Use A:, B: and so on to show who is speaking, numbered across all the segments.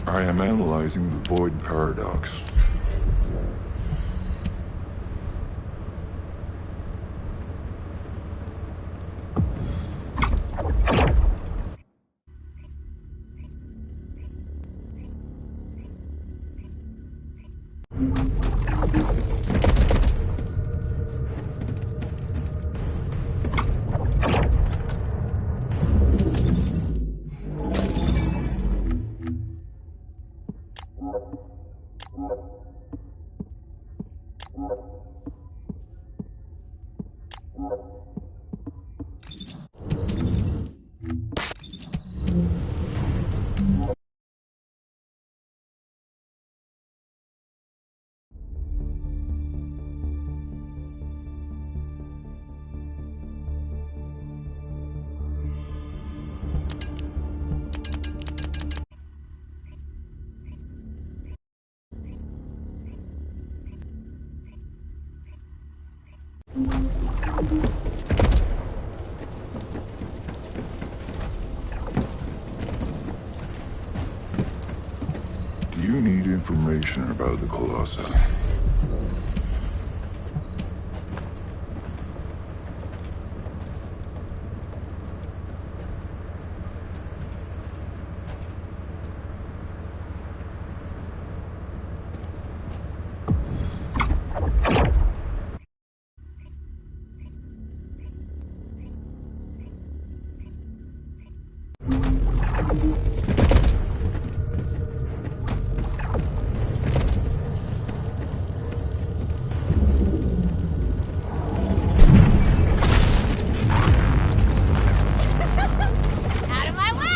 A: I am analyzing the Void Paradox. Do you need information about the Colossi?
B: Out of my way!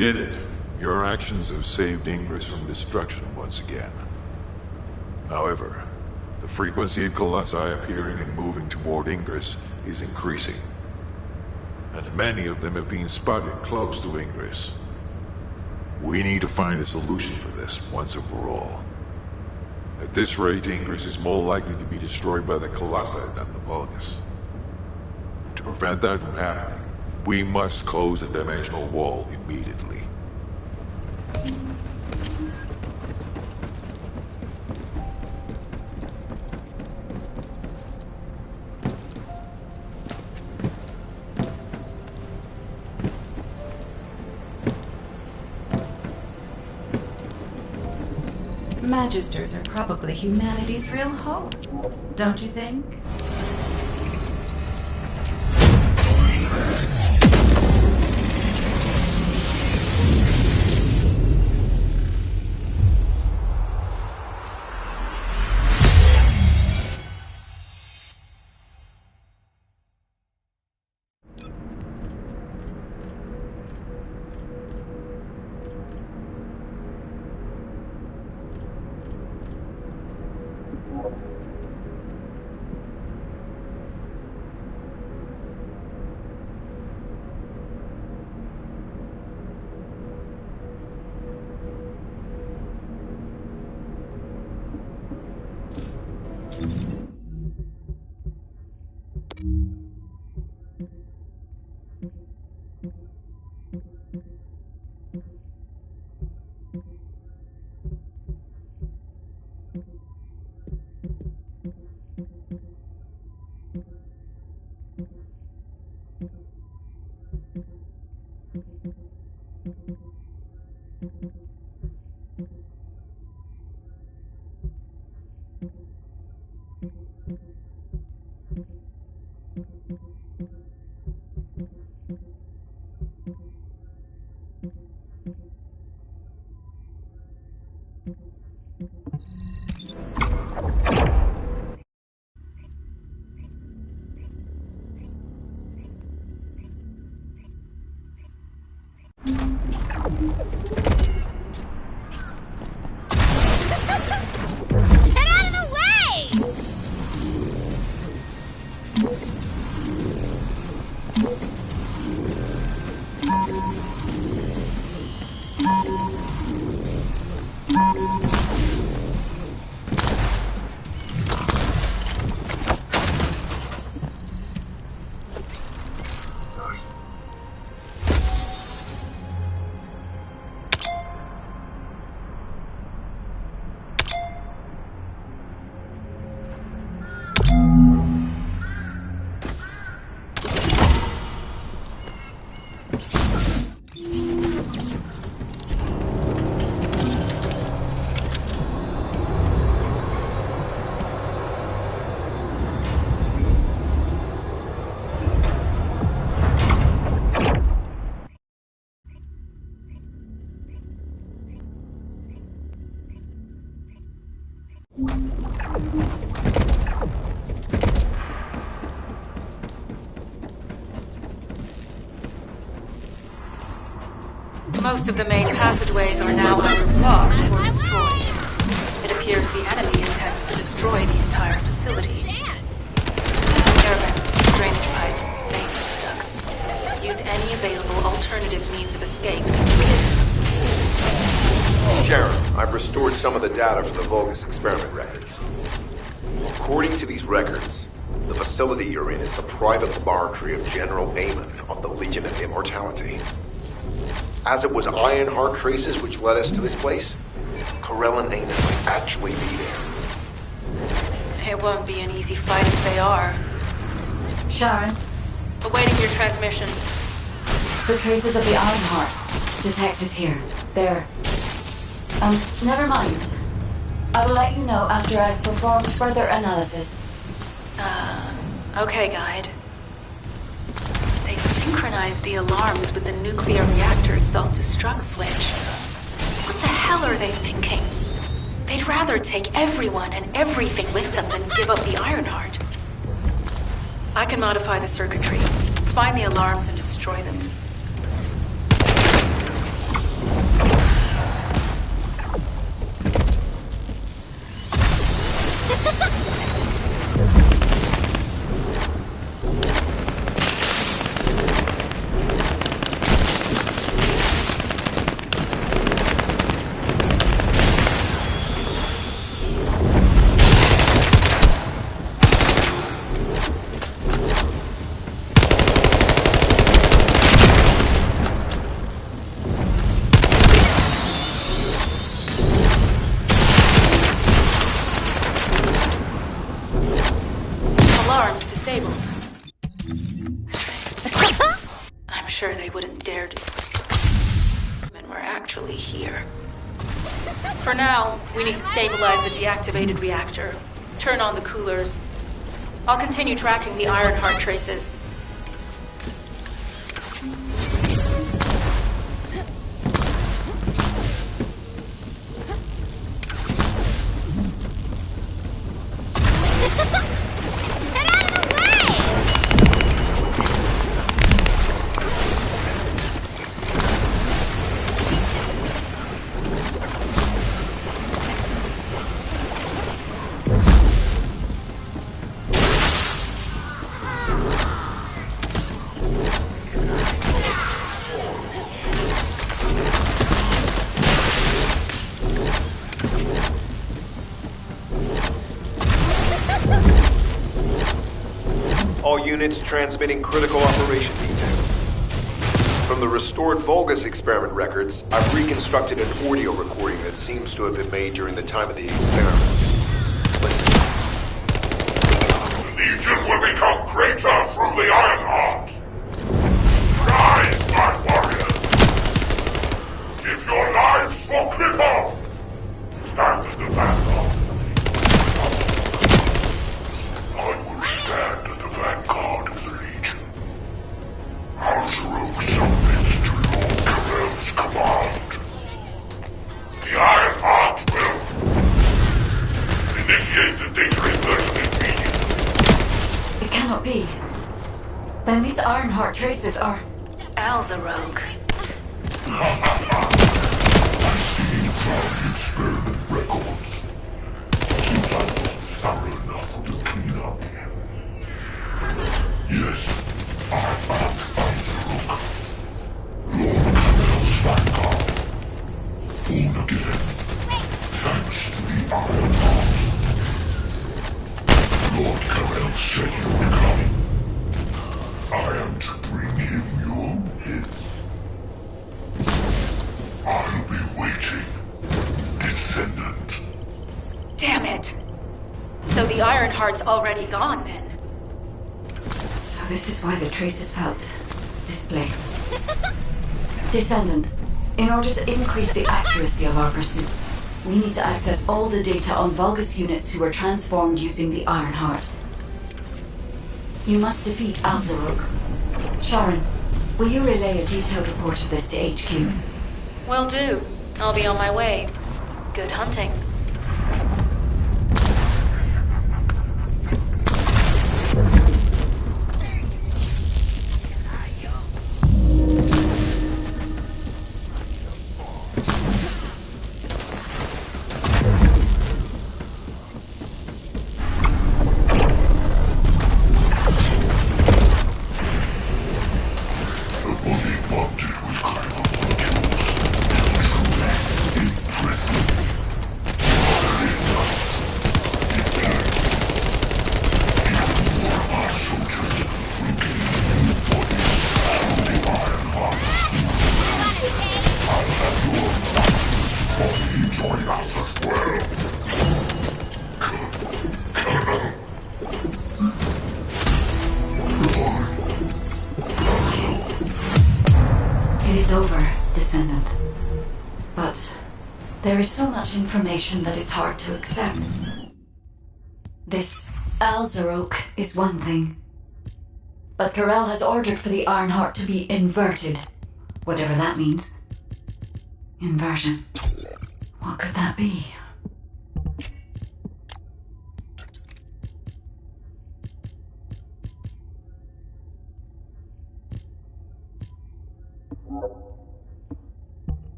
A: did it. Your actions have saved Ingress from destruction once again. However, the frequency of Colossi appearing and moving toward Ingress is increasing. And many of them have been spotted close to Ingress. We need to find a solution for this once and for all. At this rate, Ingress is more likely to be destroyed by the Colossi than the Vulgus. To prevent that from happening, we must close the dimensional wall immediately.
C: Magisters are probably humanity's real hope, don't you think?
B: Get out of the way!
C: Most of the main passageways are now either blocked or destroyed. It appears the enemy intends to destroy the entire facility. Air vents, drainage pipes, maintenance ducts. Use any available alternative means of escape.
D: Sharon, I've restored some of the data from the Vulgus experiment records. According to these records, the facility you're in is the private laboratory of General Amon of the Legion of Immortality. As it was Ironheart traces which led us to this place, Corell and Amon might actually be there.
C: It won't be an easy fight if they are.
E: Sharon,
C: Awaiting your transmission.
E: the traces of the Ironheart detected here. They're... never mind. I will let you know after I've performed further analysis.
C: Okay, Guide. They've synchronized the alarms with the nuclear reactor's self-destruct switch. What the hell are they thinking? They'd rather take everyone and everything with them than give up the Ironheart. I can modify the circuitry, find the alarms and destroy them. Alarms disabled. I'm sure they wouldn't dare do that. And we're actually here. For now, we need to stabilize the deactivated reactor, turn on the coolers. I'll continue tracking the Ironheart traces.
B: Get out of the way!
D: All units transmitting critical operation details. From the restored Vulgus experiment records, I've reconstructed an audio recording that seems to have been made during the time of the experiments. Listen.
F: The Legion will become greater through the Ironheart. Rise, my warriors! Give your lives for Clipper! Stand at the vanguard. I will stand at the vanguard of the Legion. Al-Zarok submits to Lord Karel's command. The Ironheart will initiate the data inversion immediately.
E: It cannot be. Then these Ironheart traces are...
C: Al-Zarok.
F: The experiment records. Seems I wasn't thorough enough to clean up. Yes, I am Al-Zarok. Lord Karel's vanguard. Born again. Thanks to the Ironheart. Lord Karel said you were coming. I am to bring him your hits. I'll be waiting, Descendant.
C: Damn it! So the Ironheart's already gone then.
E: So this is why the traces felt displaced. Descendant, in order to increase the accuracy of our pursuit, we need to access all the data on Vulgus units who were transformed using the Ironheart. You must defeat Al-Zarok. Sharon, will you relay a detailed report of this to HQ?
C: Will do. I'll be on my way. Good hunting.
F: A body bonded with chiral molecules is truly impressive. Very nice. Even more of our soldiers will gain new bodies through the Ironheart. I'll have your body join us as well.
E: It is over, Descendant. But there is so much information that is hard to accept. This Al-Zarok is one thing. But Karel has ordered for the Ironheart to be inverted. Whatever that means. Inversion. What could that be?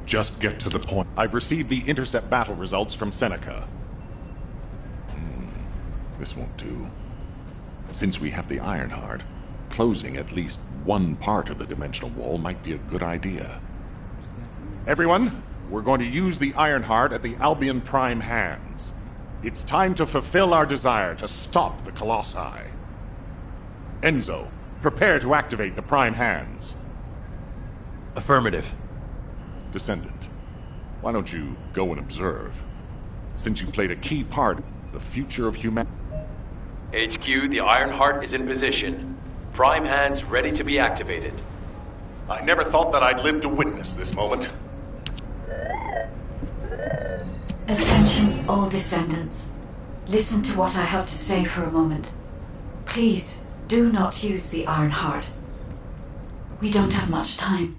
G: Just get to the point. I've received the intercept battle results from Seneca. This won't do. Since we have the Ironheart, closing at least one part of the dimensional wall might be a good idea. Everyone, we're going to use the Ironheart at the Albion Prime hands. It's time to fulfill our desire to stop the Colossi. Enzo, prepare to activate the Prime hands.
H: Affirmative.
G: Descendant, why don't you go and observe? Since you played a key part in the future of humanity.
H: HQ, the Ironheart is in position. Prime hands ready to be activated.
G: I never thought that I'd live to witness this moment.
E: Attention, all descendants. Listen to what I have to say for a moment. Please, do not use the Ironheart. We don't have much time.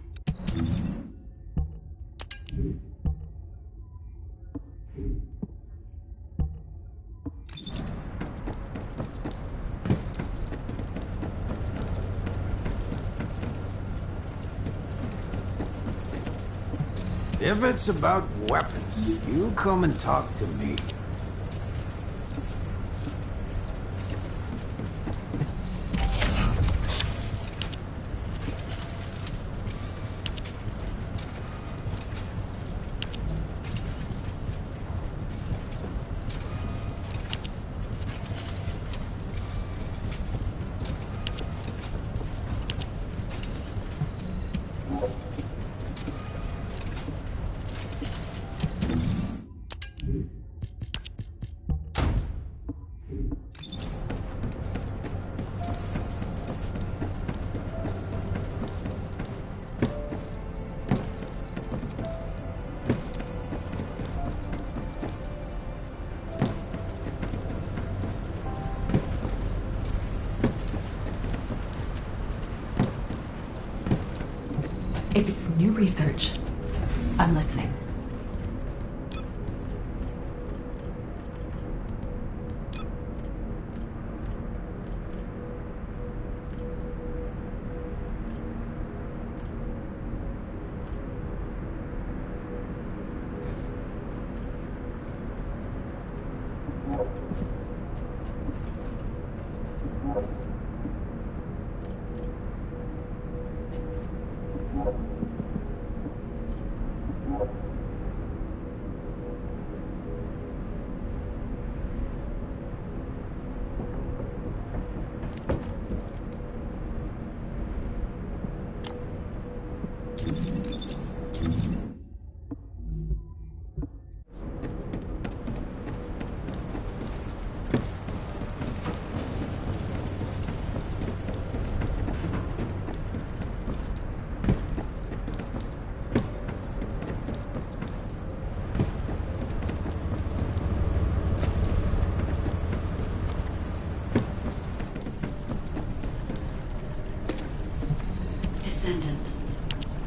I: If it's about weapons, you come and talk to me.
J: If it's new research, I'm listening.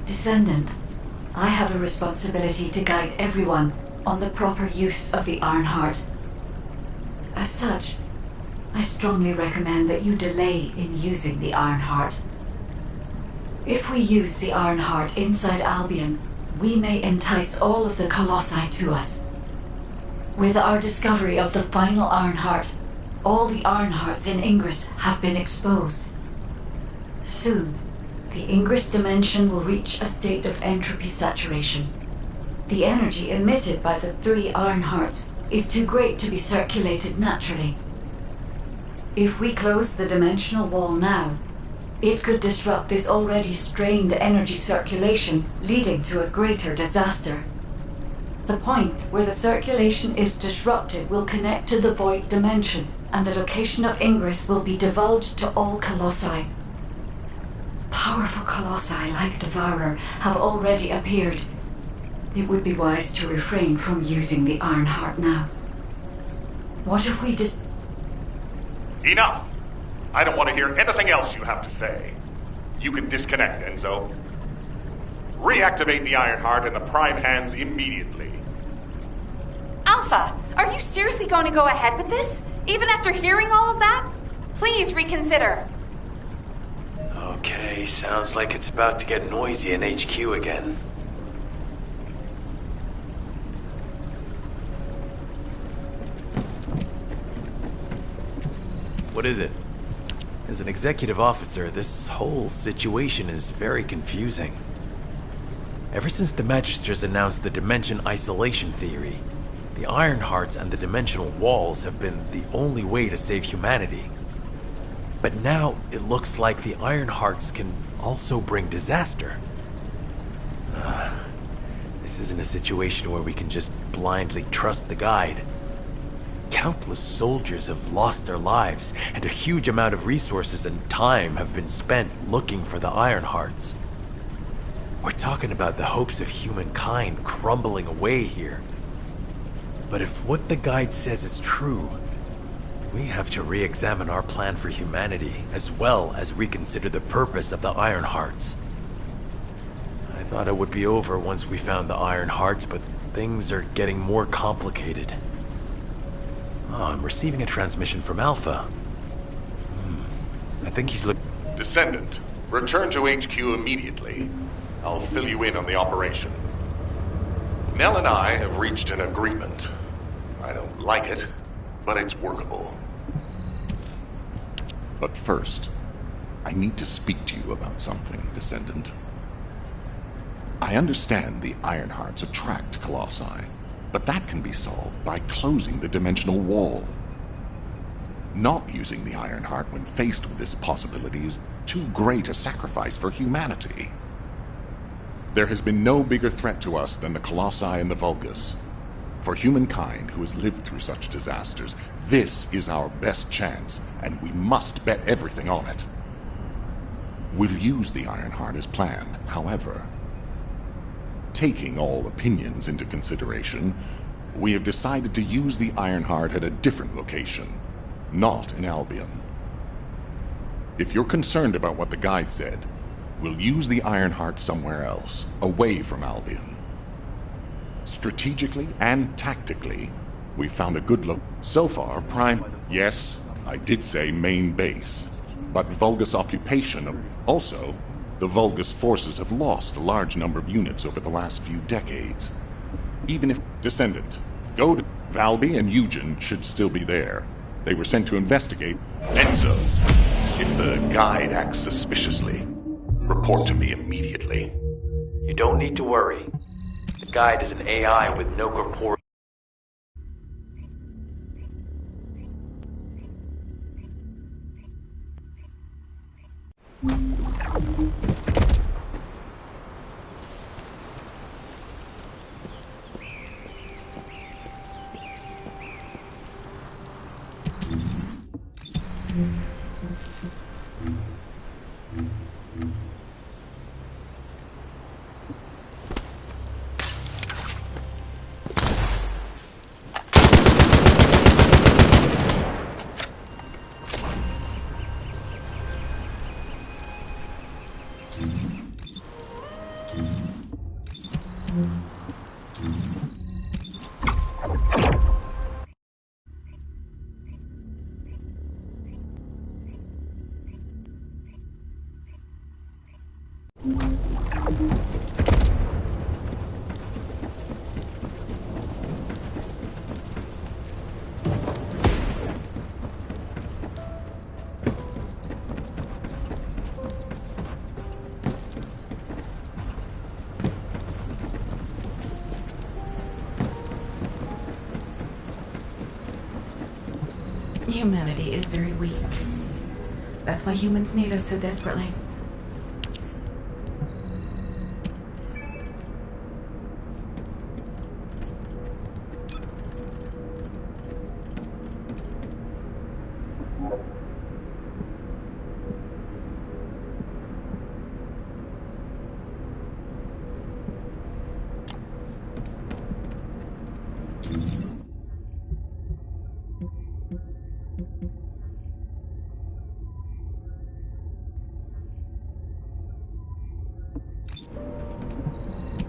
E: Descendant, I have a responsibility to guide everyone on the proper use of the Ironheart. As such, I strongly recommend that you delay in using the Ironheart. If we use the Ironheart inside Albion, we may entice all of the Colossi to us. With our discovery of the final Ironheart, all the Ironhearts in Ingress have been exposed. Soon, the Ingress dimension will reach a state of entropy saturation. The energy emitted by the 3 Ironhearts is too great to be circulated naturally. If we close the dimensional wall now, it could disrupt this already strained energy circulation, leading to a greater disaster. The point where the circulation is disrupted will connect to the Void dimension, and the location of Ingress will be divulged to all Colossi. Powerful Colossi like Devourer have already appeared. It would be wise to refrain from using the Ironheart now. What if we
G: Enough! I don't want to hear anything else you have to say. You can disconnect, Enzo. Reactivate the Ironheart in the Prime hands immediately.
B: Alpha, are you seriously going to go ahead with this? Even after hearing all of that? Please reconsider.
H: Okay, sounds like it's about to get noisy in HQ again. What is it? As an executive officer, this whole situation is very confusing. Ever since the Magisters announced the Dimension Isolation Theory, the Ironhearts and the Dimensional Walls have been the only way to save humanity. But now, it looks like the Ironhearts can also bring disaster. This isn't a situation where we can just blindly trust the guide. Countless soldiers have lost their lives, and a huge amount of resources and time have been spent looking for the Ironhearts. We're talking about the hopes of humankind crumbling away here. But if what the guide says is true, we have to re-examine our plan for humanity, as well as reconsider the purpose of the Ironhearts. I thought it would be over once we found the Ironhearts, but things are getting more complicated. Oh, I'm receiving a transmission from Alpha. I think he's
G: Descendant, return to HQ immediately. I'll fill you in on the operation. Nell and I have reached an agreement. I don't like it, but it's workable. But first, I need to speak to you about something, Descendant. I understand the Ironhearts attract Colossi, but that can be solved by closing the dimensional wall. Not using the Ironheart when faced with this possibility is too great a sacrifice for humanity. There has been no bigger threat to us than the Colossi and the Vulgus. For humankind who has lived through such disasters, this is our best chance, and we must bet everything on it. We'll use the Ironheart as planned, however. Taking all opinions into consideration, we have decided to use the Ironheart at a different location, not in Albion. If you're concerned about what the guide said, We'll use the Ironheart somewhere else, away from Albion. Strategically and tactically, we found a good look. So far, Prime... Yes, I did say main base. But Vulgus occupation... Also, the Vulgus forces have lost a large number of units over the last few decades. Even if... Descendant, go to... Valby and Eugen should still be there. They were sent to investigate... Enzo, if the guide acts suspiciously, report to me immediately.
H: You don't need to worry. The guide is an AI with no corporeal...
J: Humanity is very weak. That's why humans need us so desperately.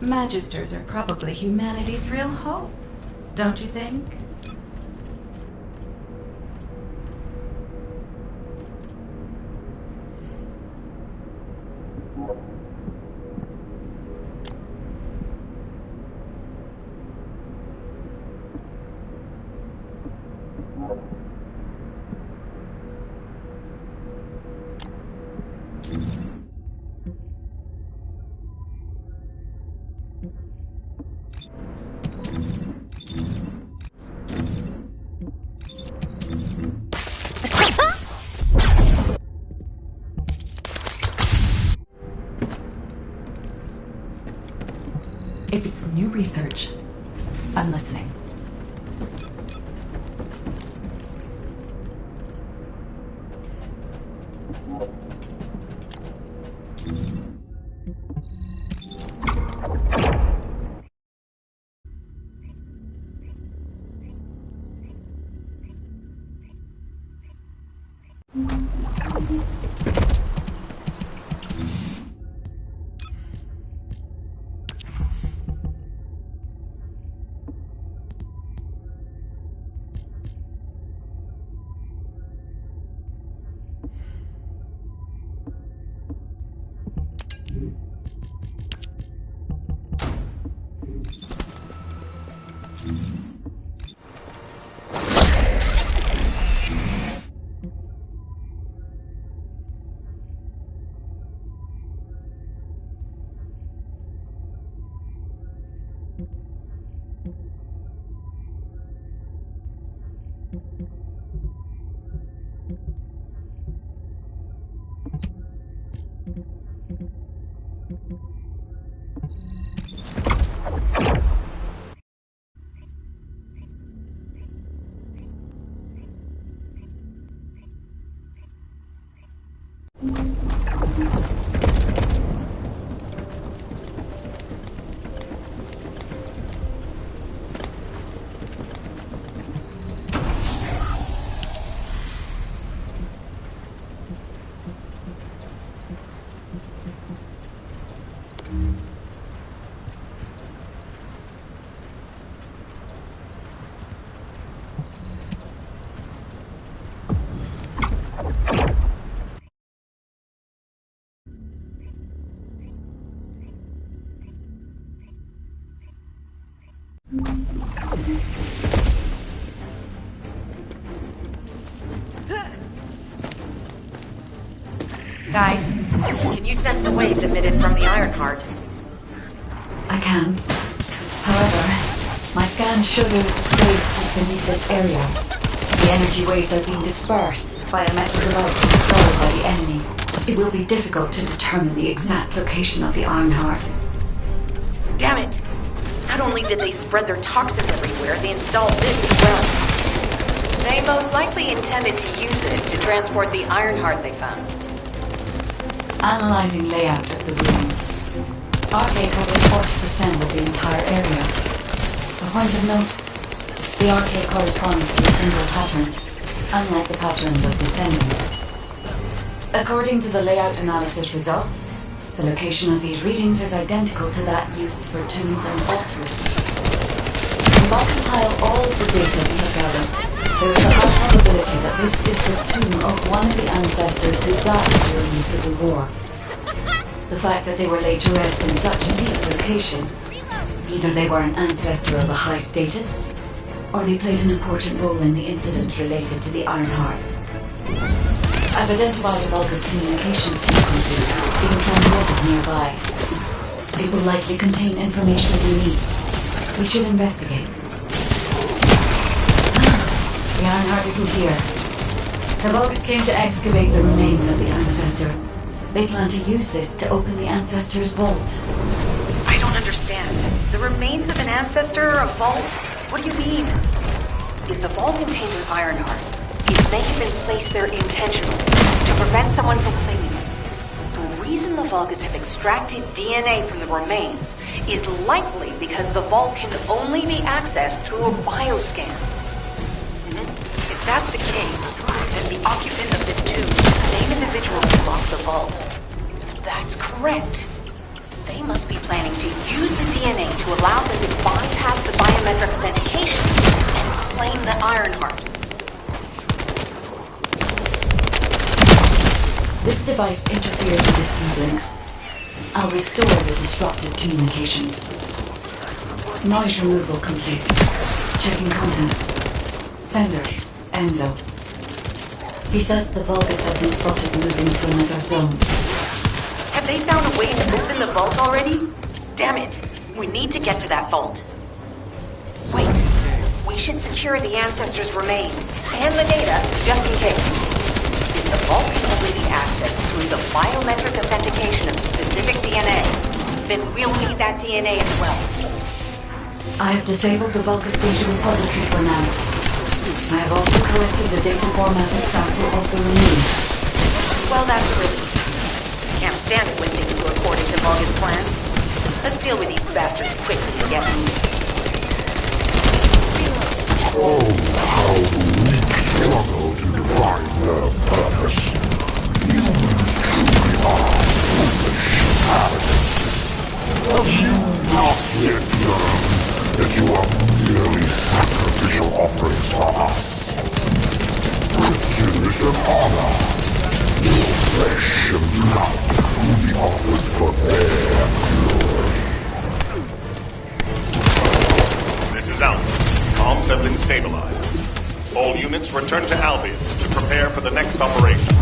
J: Magisters are probably humanity's real hope, don't you think? If it's new research, I'm listening.
K: Guide, can you sense the waves emitted from the Ironheart?
E: I can. However, my scans show there is a space deep beneath this area. The energy waves are being dispersed by a metal device installed by the enemy. It will be difficult to determine the exact location of the Ironheart.
K: Damn it! Not only did they spread their toxins everywhere, they installed this as well.
C: They most likely intended to use it to transport the Ironheart they found.
E: Analyzing layout of the ruins. RK covers 40% of the entire area. A point of note, the RK corresponds to a single pattern, unlike the patterns of descending. According to the layout analysis results, the location of these readings is identical to that used for tombs and altars. If I compile all of the data we have gathered, there is a high probability that this is the tomb of one of the ancestors who died during the Civil War. The fact that they were laid to rest in such a deep location, either they were an ancestor of a high status, or they played an important role in the incidents related to the Ironhearts. I've identified a Vulgus communications frequency being transmitted nearby. It will likely contain information we need. We should investigate. The Ironheart isn't here. The Vulgus came to excavate the remains of the ancestor. They plan to use this to open the ancestor's vault.
K: I don't understand. The remains of an ancestor, a vault? What do you mean?
C: If the vault contains an Ironheart, it may have been placed there intentionally to prevent someone from claiming it. The reason the Vulgus have extracted DNA from the remains is likely because the vault can only be accessed through a bioscan.
K: If that's the case, then the occupant of this tomb is the same individual who locked the vault.
C: That's correct. They must be planning to use the DNA to allow them to bypass the biometric authentication and claim the Ironheart.
E: This device interferes with the C-links. I'll restore the disrupted communications. Noise removal complete. Checking content. Sender, Enzo. He says the Vulgus have been spotted moving to another zone.
K: Have they found a way to open the vault already? Damn it! We need to get to that vault.
C: Wait. We should secure the ancestors' remains and the data just in case. If the vault can only be accessed through the biometric authentication of specific DNA, then we'll need that DNA as well.
E: I have disabled the Vulgus data repository for now. I have also collected the data formatted sample of the remains.
K: Well, that's a relief. I can't stand it when things go according to Vulgus plans. Let's deal with these bastards quickly and get moving.
F: Oh, how weak struggle to define their purpose. Humans truly are foolish paladins. Have you not yet learned that you are merely sacrificial offerings for us? Riches and honor, your flesh and blood will be offered for their glory.
L: This is Alpha. Comms have been stabilized. All units return to Albion to prepare for the next operation.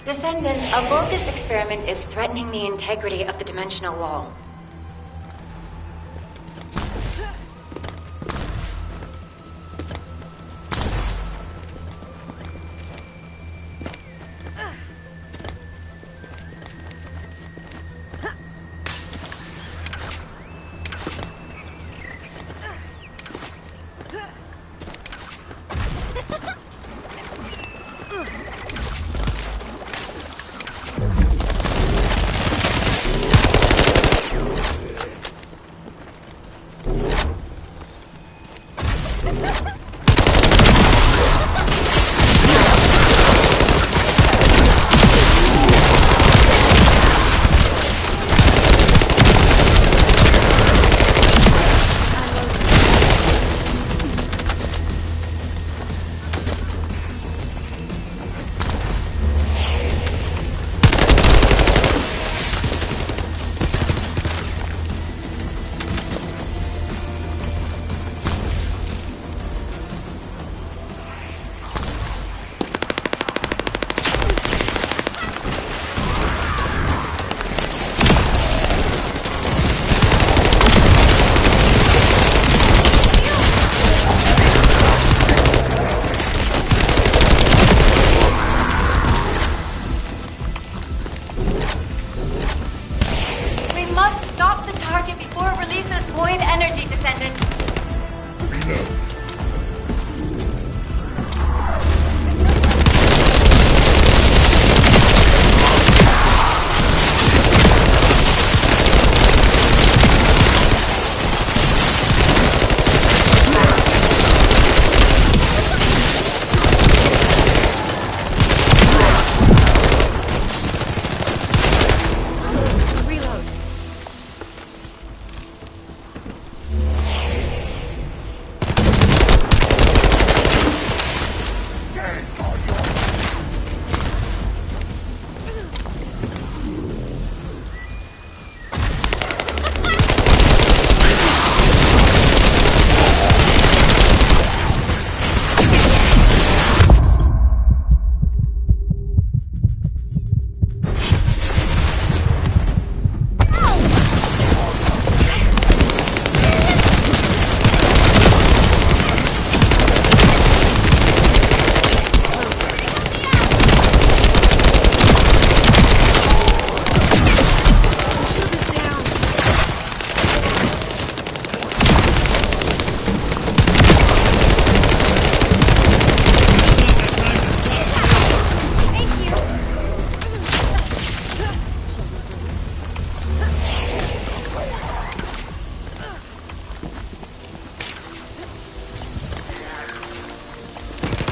M: Descendant, a Vulgus experiment is threatening the integrity of the dimensional wall.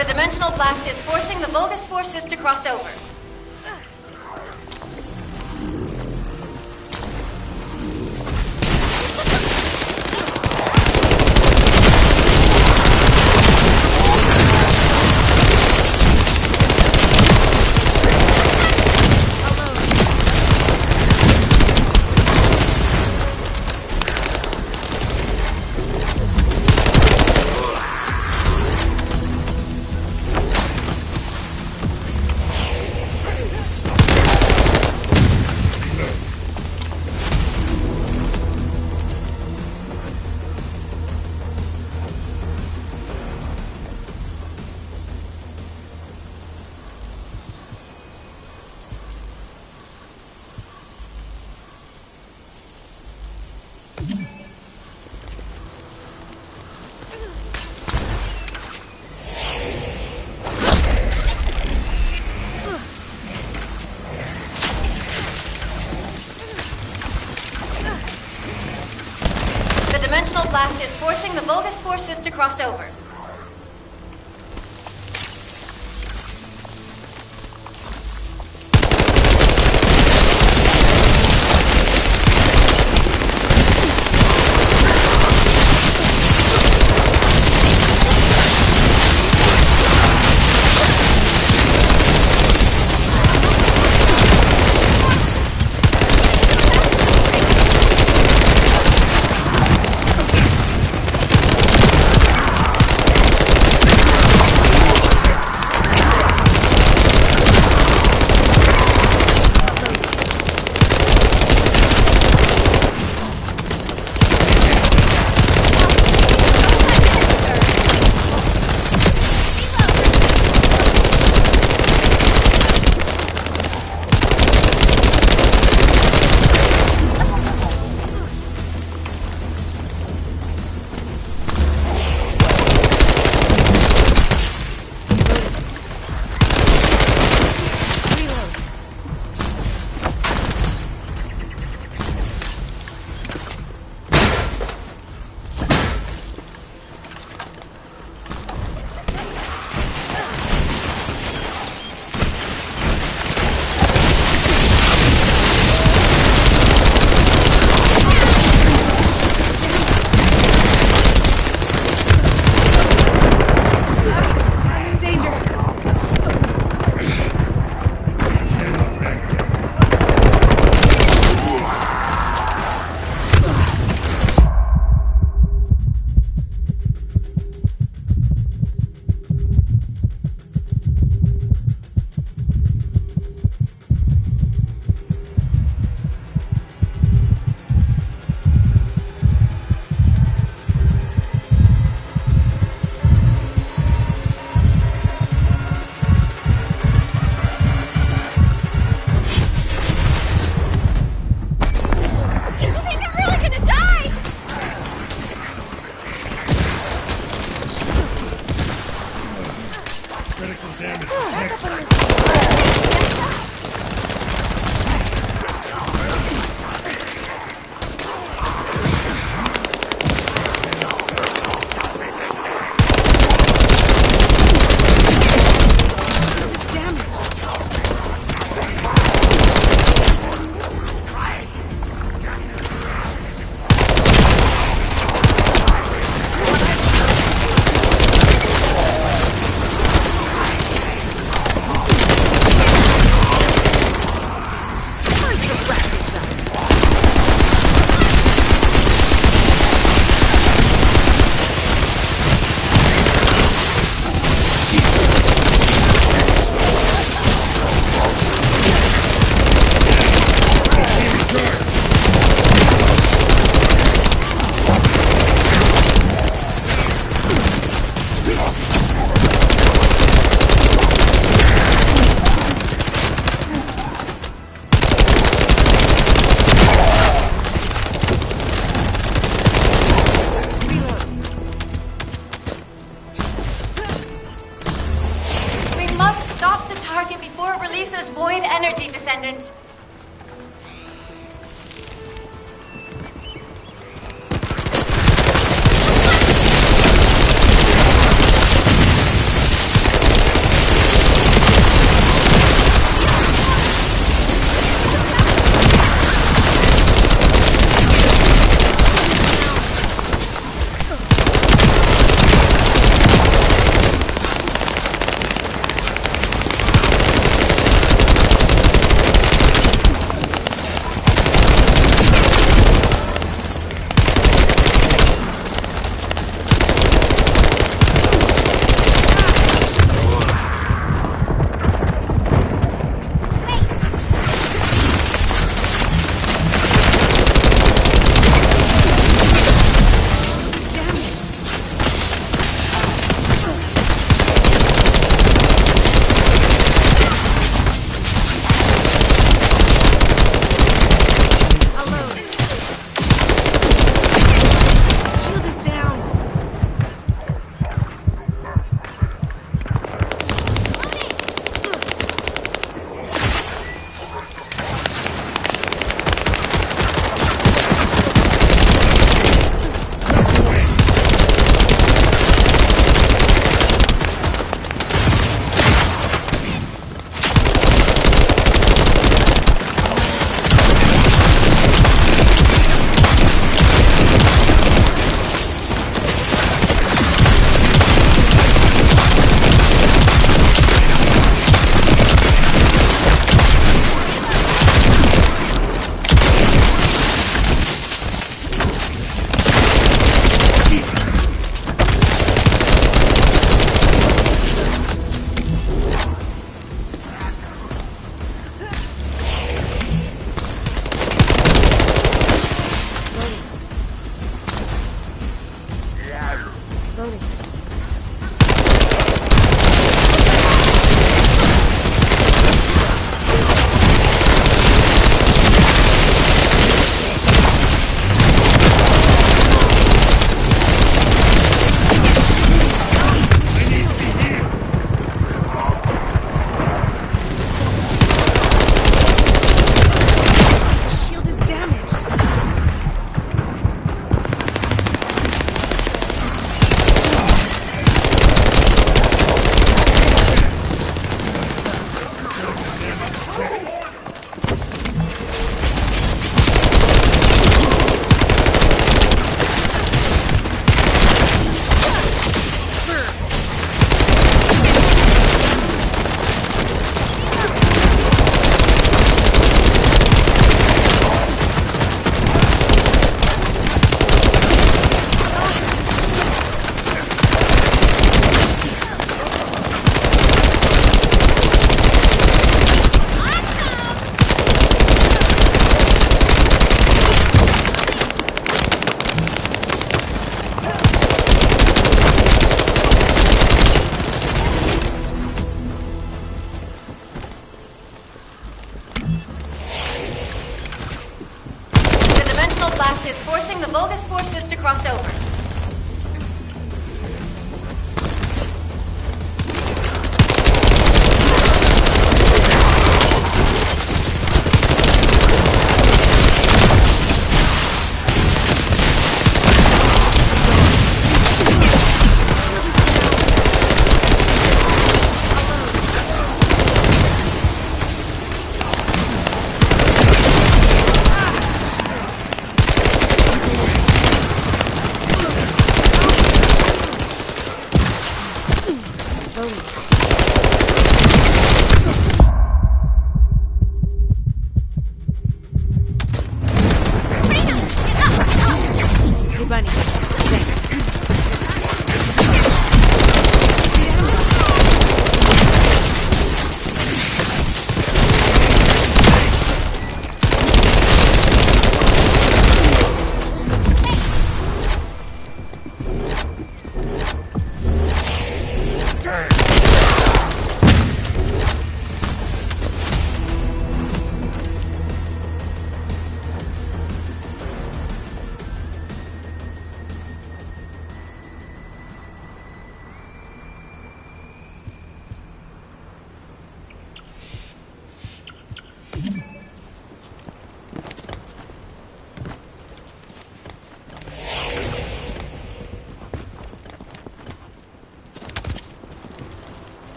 M: The dimensional blast is forcing the Vulgus forces to cross over. The dimensional blast is forcing the Vulgus forces to cross over. Void energy, Descendant. blast is forcing the Vulgus forces to cross over.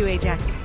N: you, Ajax.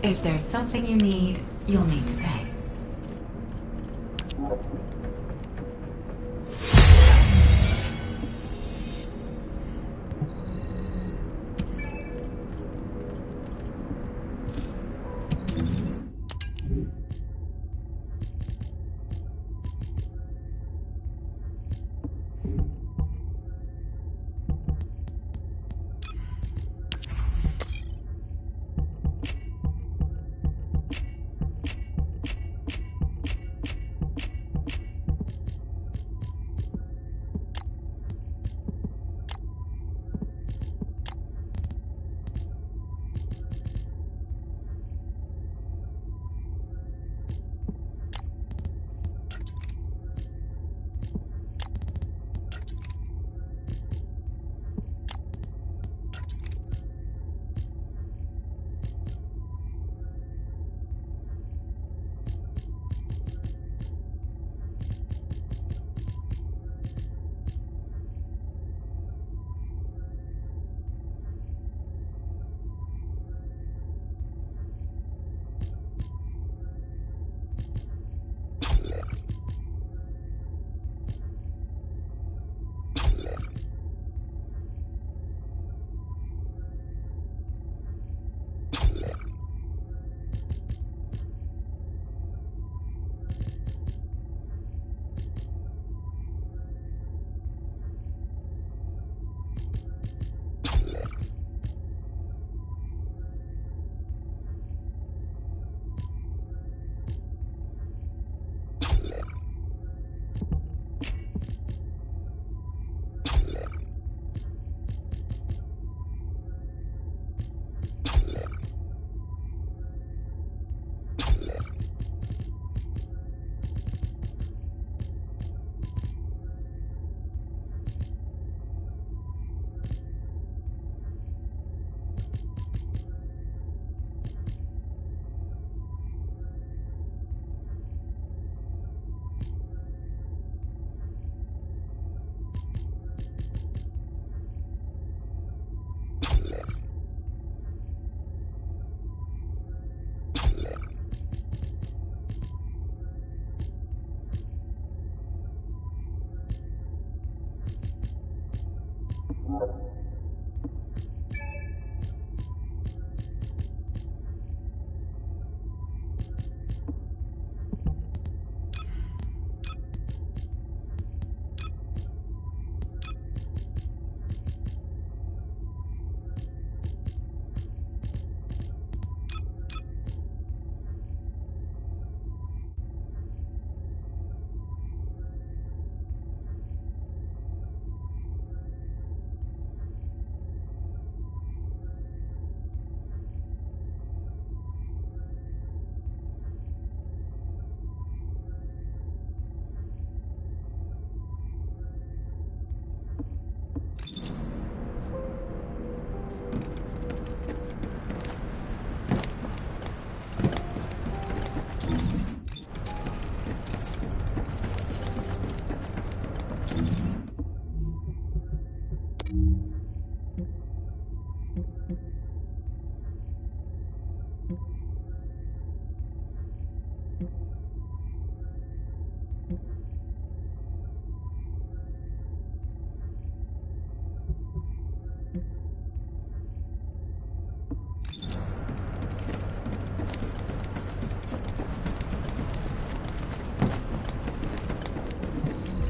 J: If there's something you need, you'll need to pay.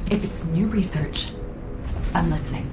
J: If it's new research, I'm listening.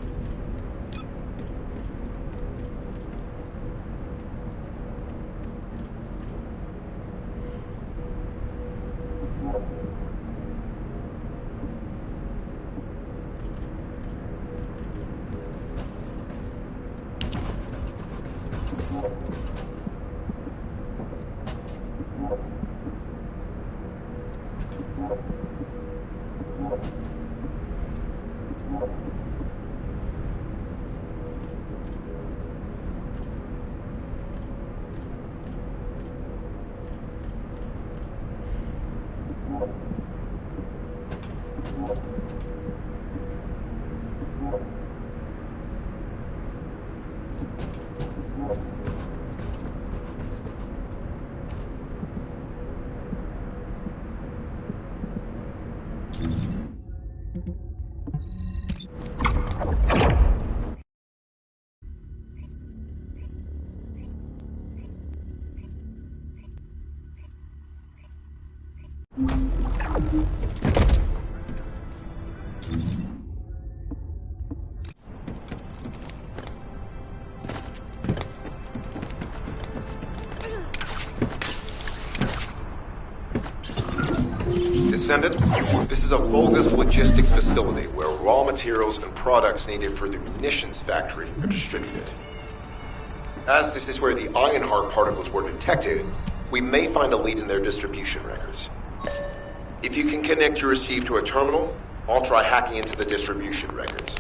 D: Descendant, this is a Vulgus logistics facility where raw materials and products needed for the munitions factory are distributed. As this is where the Ironheart particles were detected, we may find a lead in their distribution records. If you can connect your receive to a terminal, I'll try hacking into the distribution records.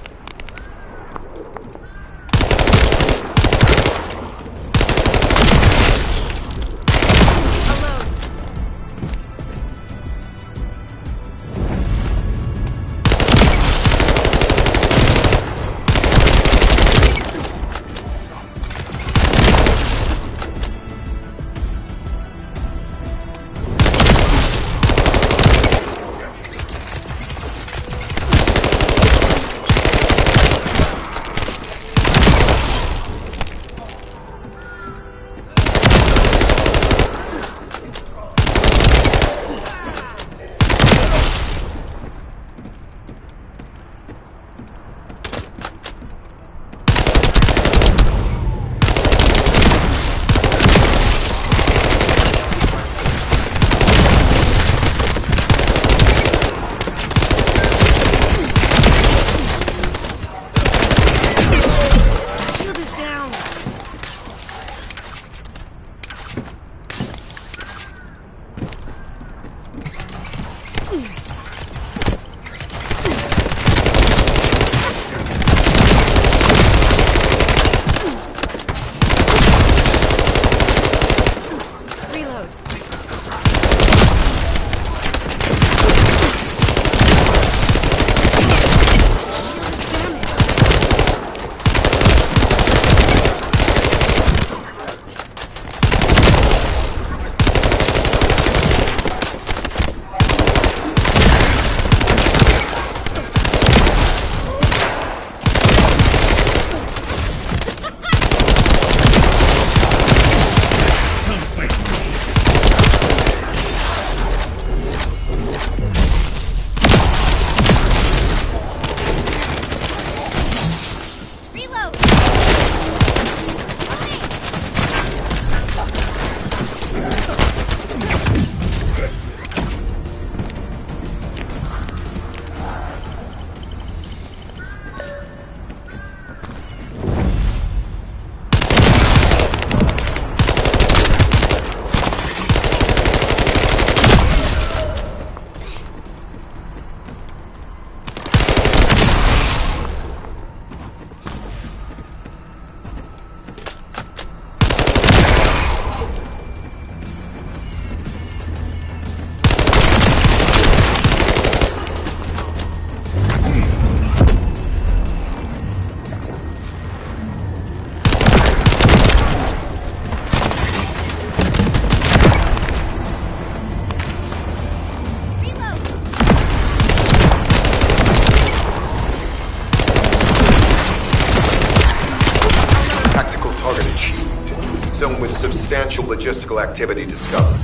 D: substantial logistical activity discovered.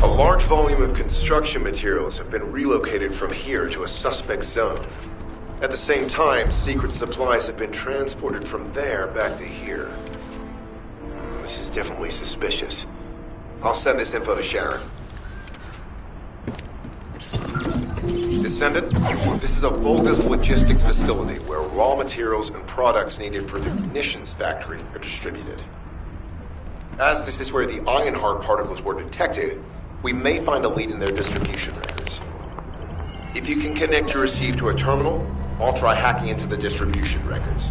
D: A large volume of construction materials have been relocated from here to a suspect zone. At the same time, secret supplies have been transported from there back to here. This is definitely suspicious. I'll send this info to Sharon. Descendant, this is a Vulgus logistics facility where raw materials and products needed for the munitions factory are distributed. As this is where the Ironheart particles were detected, we may find a lead in their distribution records. If you can connect your receive to a terminal, I'll try hacking into the distribution records.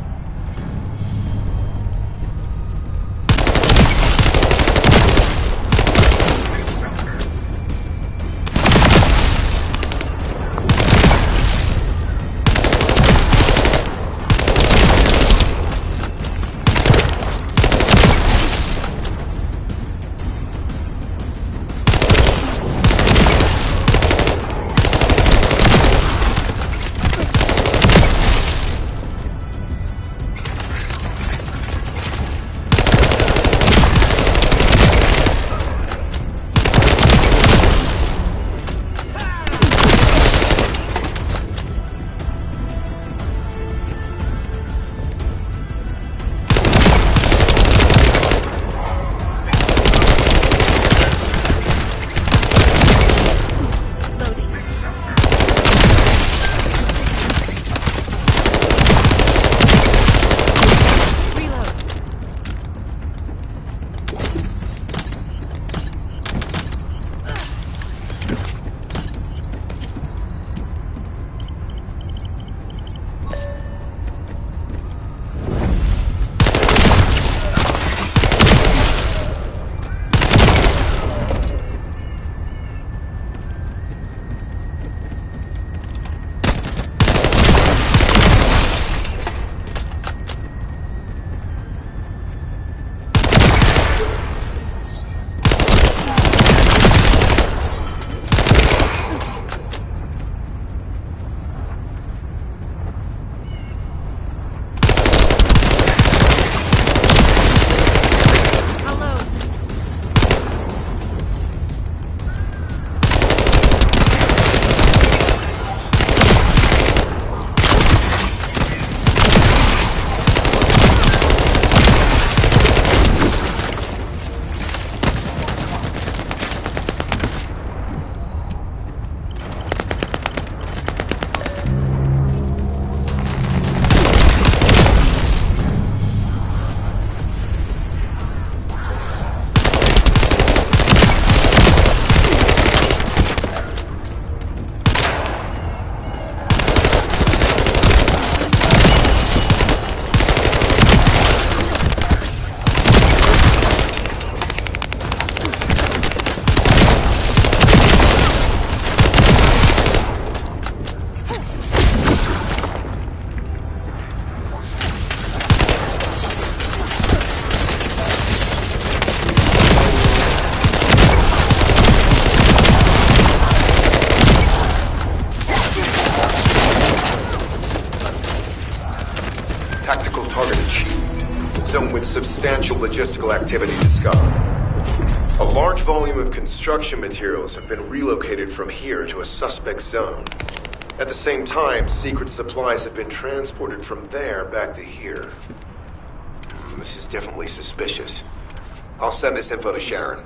D: Substantial logistical activity discovered. A large volume of construction materials have been relocated from here to a suspect zone. At the same time, secret supplies have been transported from there back to here. This is definitely suspicious. I'll send this info to Sharon.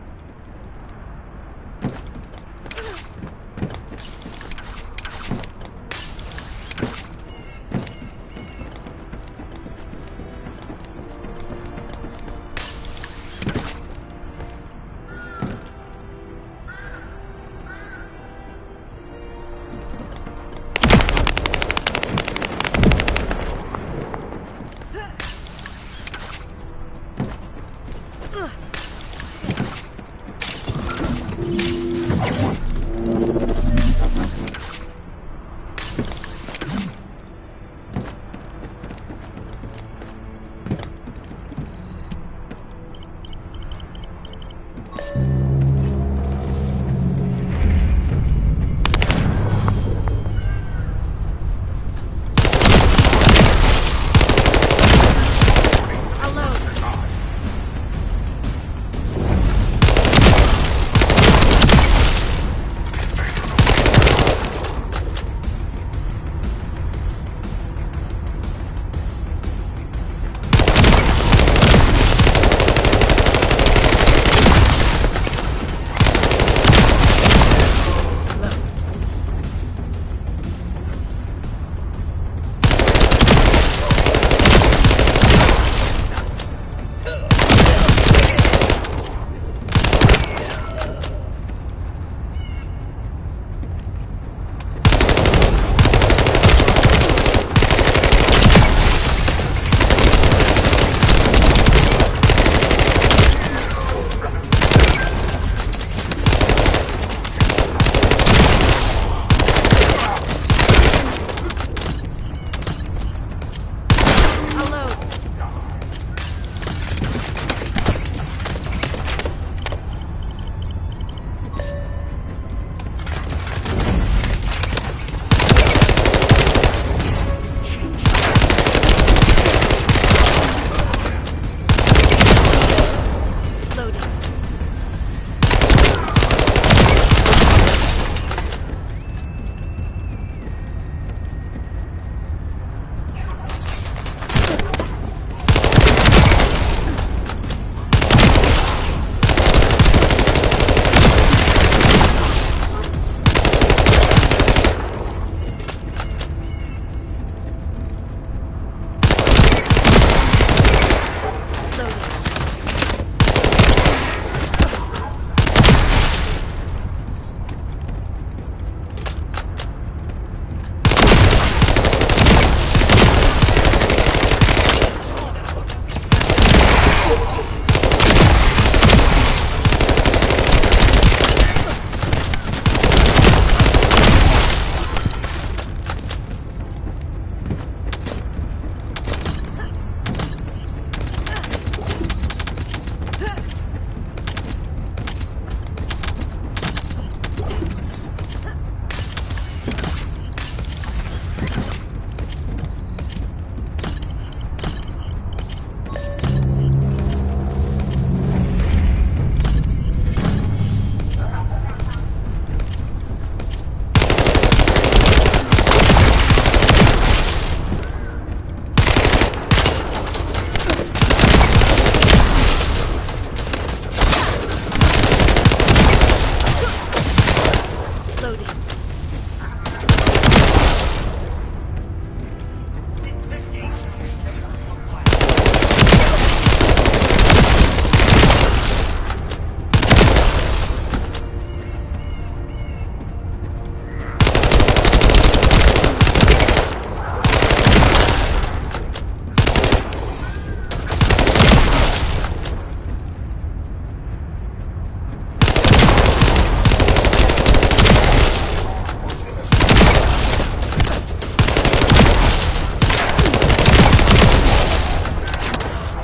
N: Reloading.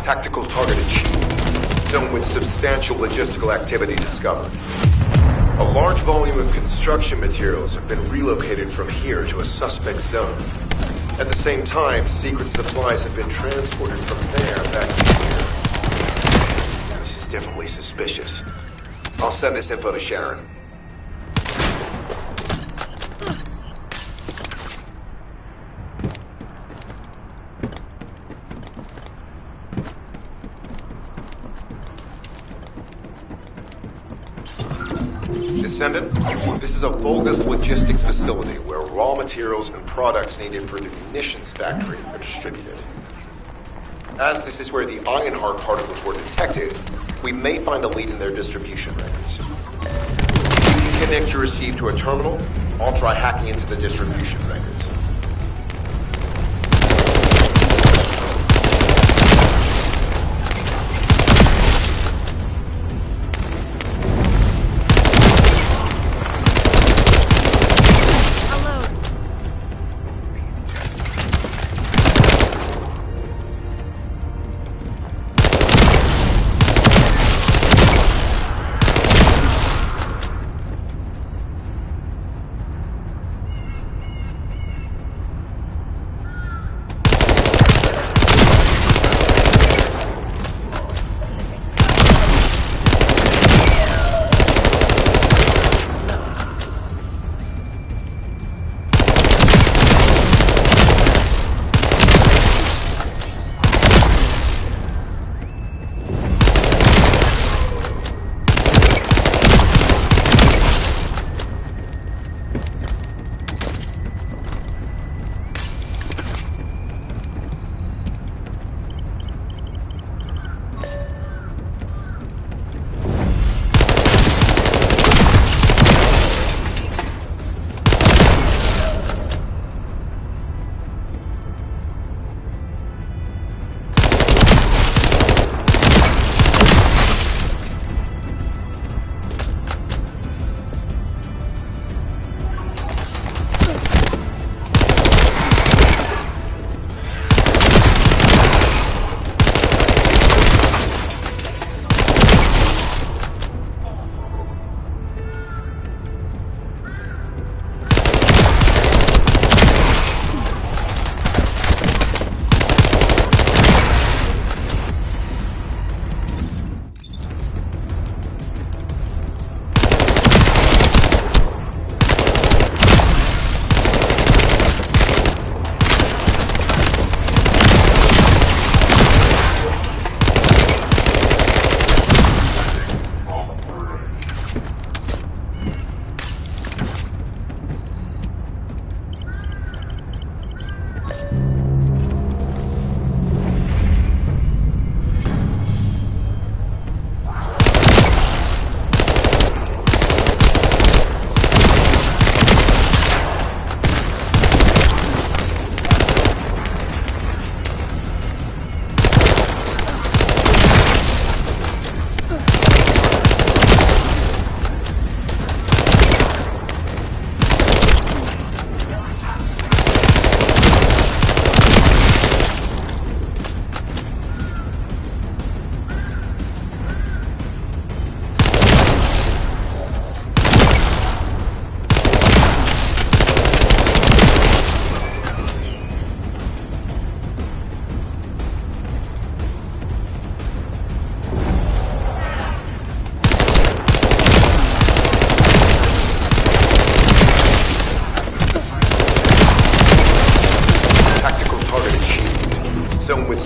D: Tactical target achieved. Zone with substantial logistical activity discovered. A large volume of construction materials have been relocated from here to a suspect zone. At the same time, secret supplies have been transported from there back to here. This is definitely suspicious. I'll send this info to Sharon. Descendant, this is a Vulgus logistics facility where raw materials and products needed for the munitions factory are distributed. As this is where the Ironheart particles were detected, we may find a lead in their distribution records. If you can connect your receive to a terminal, I'll try hacking into the distribution records.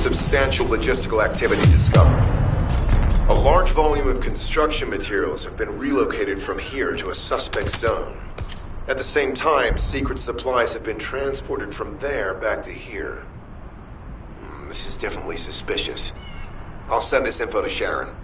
D: substantial logistical activity discovered. A large volume of construction materials have been relocated from here to a suspect zone. At the same time, secret supplies have been transported from there back to here. This is definitely suspicious. I'll send this info to Sharon.